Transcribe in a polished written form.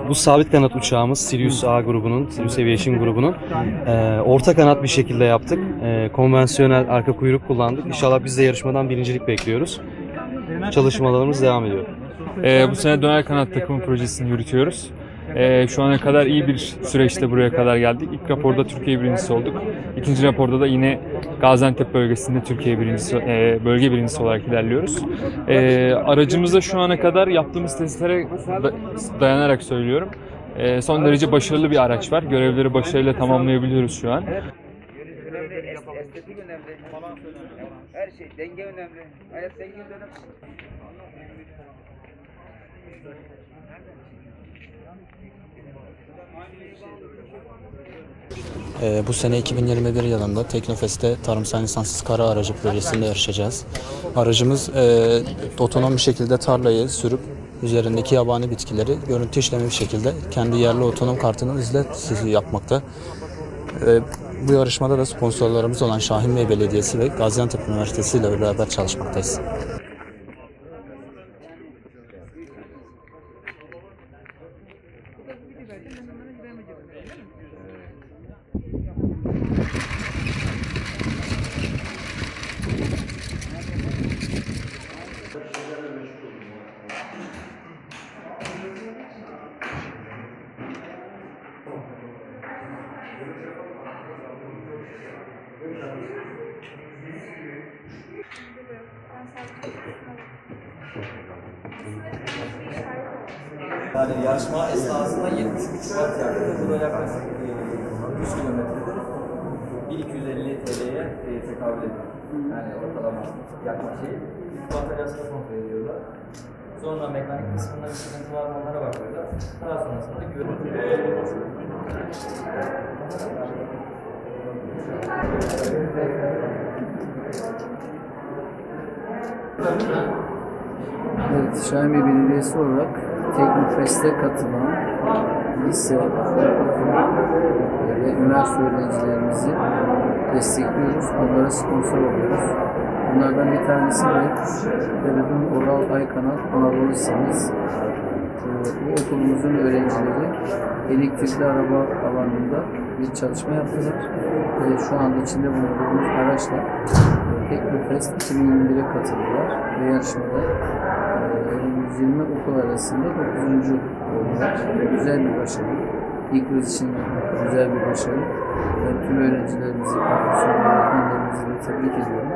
Bu sabit kanat uçağımız Sirius A grubunun, Sirius Aviation grubunun orta kanat bir şekilde yaptık. Konvansiyonel arka kuyruk kullandık. İnşallah biz de yarışmadan birincilik bekliyoruz. Çalışmalarımız devam ediyor. Bu sene döner kanat takımı projesini yürütüyoruz. Şu ana kadar iyi bir süreçte buraya kadar geldik. İlk raporda Türkiye birincisi olduk. İkinci raporda da yine Gaziantep bölgesinde Türkiye birincisi, bölge birincisi olarak ilerliyoruz. Aracımızda şu ana kadar yaptığımız testlere dayanarak söylüyorum. Son derece başarılı bir araç var. Görevleri başarıyla tamamlayabiliyoruz şu an. Estetik önemli. Her şey, denge önemli. Hayat denge önemli. Bu sene 2021 yılında Teknofest'te tarımsal lisanssız kara aracı projesinde yarışacağız. Aracımız otonom bir şekilde tarlayı sürüp üzerindeki yabani bitkileri görüntü işlemi bir şekilde kendi yerli otonom kartının izletisi yapmakta. Bu yarışmada da sponsorlarımız olan Şahin Bey Belediyesi ve Gaziantep Üniversitesi ile beraber çalışmaktayız. Yani yarışma esnasında 73 Şubat yaklaşık, bu da yaklaşık 100 kilometredir. 1250 TL'ye tekabül ediyor. Yani ortalama yakma şeyi. Bataryasını kontrol ediyorlar. Sonra mekanik kısmında bir sıkıntı var mı onlara bakıyorlar. Daha sonrasında görüntü. Evet, Şahin Bey Belediyesi olarak Teknofest'e katılan lise, ve üniversite öğrencilerimizi destekliyoruz. Onlara sponsor oluyoruz. Bunlardan bir tanesi de Feridun Oral Aykanal Anadolu Lisemiz. Bu okulumuzun öğrencileri elektrikli araba alanında bir çalışma yaptılar. Şu anda içinde bulunduğumuz araçla Teknofest 2021'e katıldılar ve yarışmada 120 okul arasında 9. oldular. Güzel bir başarı. İlk yıl için güzel bir başarı. Ben tüm öğrencilerimizi, profesyonel öğretmenlerimizi de tebrik ediyorum.